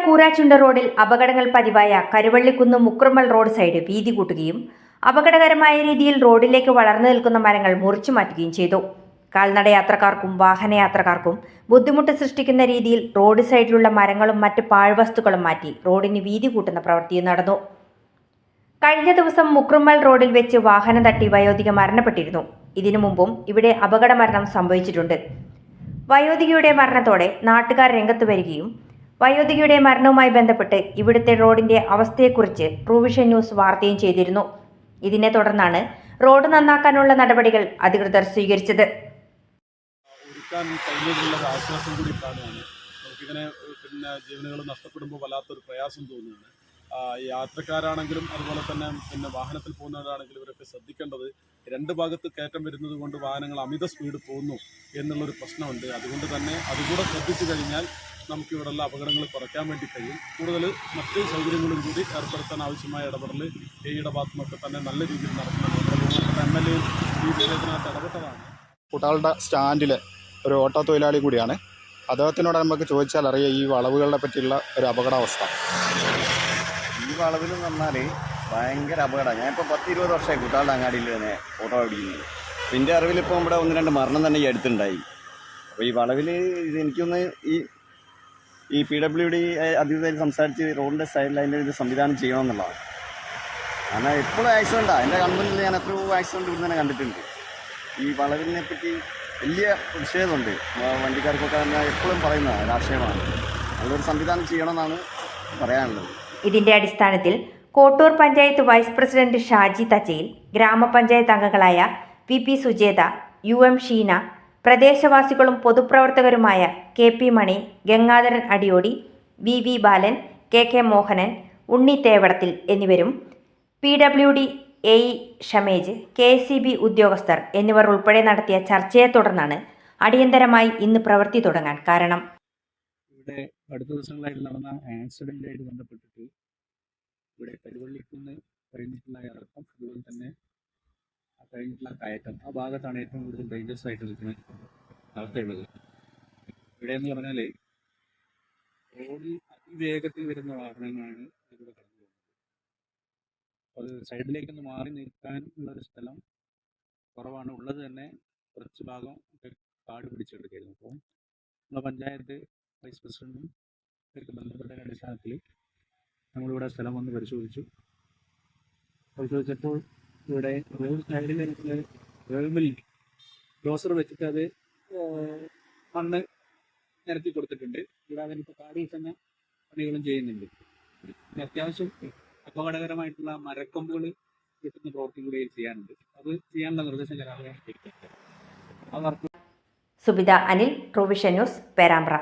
കൂരാച്ചുണ്ട റോഡിൽ അപകടങ്ങൾ പതിവായ കരുവള്ളിക്കുന്ന് മുക്രമ്മൽ road side വീതി കൂട്ടുകയും അപകടകരമായ രീതിയിൽ റോഡിലേക്ക് വളർന്നു നിൽക്കുന്ന മരങ്ങൾ മുറിച്ചു മാറ്റുകയും ചെയ്തു. കാൽനടയാത്രക്കാർക്കും വാഹനയാത്രക്കാർക്കും ബുദ്ധിമുട്ട് സൃഷ്ടിക്കുന്ന രീതിയിൽ റോഡ് സൈഡിലുള്ള മരങ്ങളും മറ്റ് പാഴ്വസ്തുക്കളും മാറ്റി റോഡിന് വീതി കൂട്ടുന്ന പ്രവൃത്തിയും നടന്നു. കഴിഞ്ഞ ദിവസം മുക്രമ്മൽ റോഡിൽ വെച്ച് വാഹനം തട്ടി വയോധിക മരണപ്പെട്ടിരുന്നു. ഇതിനു മുമ്പും ഇവിടെ അപകട മരണം സംഭവിച്ചിട്ടുണ്ട്. വയോധികയുടെ മരണത്തോടെ നാട്ടുകാർ രംഗത്ത് വരികയും വയോധികയുടെ മരണവുമായി ബന്ധപ്പെട്ട് ഇവിടുത്തെ റോഡിന്റെ അവസ്ഥയെക്കുറിച്ച് ട്രൂവിഷൻ ന്യൂസ് വാർത്തയും ചെയ്തിരുന്നു. ഇതിനെ തുടർന്നാണ് റോഡ് നന്നാക്കാനുള്ള നടപടികൾ അധികൃതർ സ്വീകരിച്ചത്. ആശ്വാസം കൂടി കാണുകയാണ്. നമുക്കിങ്ങനെ ജീവനുകൾ നഷ്ടപ്പെടുമ്പോൾ വല്ലാത്തൊരു പ്രയാസം തോന്നുകയാണ്. യാത്രക്കാരാണെങ്കിലും അതുപോലെ തന്നെ വാഹനത്തിൽ പോകുന്നവരാണെങ്കിലും ഇവരൊക്കെ ശ്രദ്ധിക്കേണ്ടത് രണ്ട് ഭാഗത്ത് കയറ്റം വരുന്നത് കൊണ്ട് വാഹനങ്ങൾ അമിത സ്പീഡ് പോകുന്നു എന്നുള്ളൊരു പ്രശ്നമുണ്ട്. അതുകൊണ്ട് തന്നെ അതുകൂടെ ശ്രദ്ധിച്ചു കഴിഞ്ഞാൽ നമുക്കിവിടെയുള്ള അപകടങ്ങൾ കുറയ്ക്കാൻ വേണ്ടി കഴിയും. കൂടുതൽ മറ്റ് സൗകര്യങ്ങളും കൂടി ഏർപ്പെടുത്താൻ ആവശ്യമായ ഇടപെടൽ എയുടെ ഭാഗത്തുനിന്നൊക്കെ തന്നെ നല്ല രീതിയിൽ നടക്കുന്നുണ്ട്. MLA ഈ വിഷയത്തിനകത്ത് ഇടപെട്ടതാണ്. കുട്ടാളുടെ സ്റ്റാൻഡിലെ ഒരു ഓട്ടോ തൊഴിലാളി കൂടിയാണ്. അദ്ദേഹത്തിനോട് നമുക്ക് ചോദിച്ചാൽ അറിയാം ഈ വളവുകളെ പറ്റിയുള്ള ഒരു അപകടാവസ്ഥ. ഈ വളവിൽ എന്ന് പറഞ്ഞാൽ ഭയങ്കര അപകടമാണ്. ഞാനിപ്പോൾ 10-20 വർഷമായി കുട്ടാളുടെ അങ്ങാടിയിൽ തന്നെ ഓട്ടോ ഓടിക്കുന്നത്. അപ്പോൾ എൻ്റെ അറിവിലിപ്പോൾ ഇവിടെ 1-2 മരണം തന്നെ ഈ അടുത്തുണ്ടായി. അപ്പോൾ ഈ വളവിൽ എനിക്കൊന്ന് ഈ PWD അധികൃതർ സംസാരിച്ച് റോഡിൻ്റെ സൈഡിൽ അതിൻ്റെ ഒരു സംവിധാനം ചെയ്യണമെന്നുള്ളതാണ്. കാരണം എപ്പോഴും ആക്സിഡൻറ്റാണ്. എൻ്റെ കൺമുന്നിൽ ഞാൻ എത്രയോ ആക്സിഡൻറ്റ് ഇവിടെ തന്നെ കണ്ടിട്ടുണ്ട്. ഈ വളവിനെ പറ്റി വലിയ പ്രതിഷേധമുണ്ട്. വണ്ടിക്കാർക്കൊക്കെ തന്നെ എപ്പോഴും പറയുന്നതാണ് രാഷ്ട്രീയമാണ്. നല്ലൊരു സംവിധാനം ചെയ്യണമെന്നാണ് പറയാനുള്ളത്. ഇതിന്റെ അടിസ്ഥാനത്തിൽ കോട്ടൂർ പഞ്ചായത്ത് വൈസ് പ്രസിഡന്റ് ഷാജി തച്ചയിൽ, ഗ്രാമപഞ്ചായത്ത് അംഗങ്ങളായ VP Sujetha, UM Sheena, പ്രദേശവാസികളും പൊതുപ്രവർത്തകരുമായ KP മണി, ഗംഗാധരൻ അടിയോടി, VV ബാലൻ, KK മോഹനൻ, ഉണ്ണി തേവടത്തിൽ എന്നിവരും PWD AE ഷമേജ്, KSEB ഉദ്യോഗസ്ഥർ എന്നിവർ ഉൾപ്പെടെ നടത്തിയ ചർച്ചയെ തുടർന്നാണ് അടിയന്തരമായി ഇന്ന് പ്രവൃത്തി തുടങ്ങാൻ കാരണം. ഇവിടെ അടുത്ത ദിവസങ്ങളായിട്ട് നടന്ന ആക്സിഡൻ്റായിട്ട് ബന്ധപ്പെട്ടിട്ട് ഇവിടെ കരുവള്ളിക്കുന്ന് കഴിഞ്ഞിട്ടുള്ള ഇറക്കം, അതുപോലെ തന്നെ കഴിഞ്ഞിട്ടുള്ള കയറ്റം, ആ ഭാഗത്താണ് ഏറ്റവും കൂടുതൽ ഡേഞ്ചറസ് ആയിട്ട് നിൽക്കുന്ന അവസ്ഥയുള്ളത്. ഇവിടെ എന്ന് പറഞ്ഞാൽ റോഡിൽ അതിവേഗത്തിൽ വരുന്ന വാഹനങ്ങളാണ് ഇവിടെ കടന്നു പോകുന്നത്. അത് സൈഡിലേക്കൊന്ന് മാറി നിൽക്കാനുള്ളൊരു സ്ഥലം കുറവാണ്. ഉള്ളത് തന്നെ കുറച്ച് ഭാഗം കാട് പിടിച്ചെടുക്കായിരുന്നു. അപ്പോൾ നമ്മുടെ പഞ്ചായത്ത് വൈസ് പ്രസിഡന്റും ഇവർക്ക് ബന്ധപ്പെട്ട അടിസ്ഥാനത്തിൽ നമ്മളിവിടെ സ്ഥലം വന്ന് പരിശോധിച്ചപ്പോൾ ഇവിടെ റോഡ് സൈഡിൽ വേൾമിൽ ഡോസർ വെച്ചിട്ട് അത് മണ്ണ് നിരത്തി കൊടുത്തിട്ടുണ്ട്. കൂടാതെ ഇപ്പോൾ കാടിൽ തന്നെ പണികളും ചെയ്യുന്നുണ്ട്. അത്യാവശ്യം അപകടകരമായിട്ടുള്ള മരക്കൊമ്പുകൾ കിട്ടുന്ന പ്രവൃത്തി കൂടി ചെയ്യാനുണ്ട്. അത് ചെയ്യാനുള്ള നിർദ്ദേശം ഞാൻ സുബിത അനിൽ, ട്രൂവിഷൻ ന്യൂസ്, പേരാമ്പ്ര.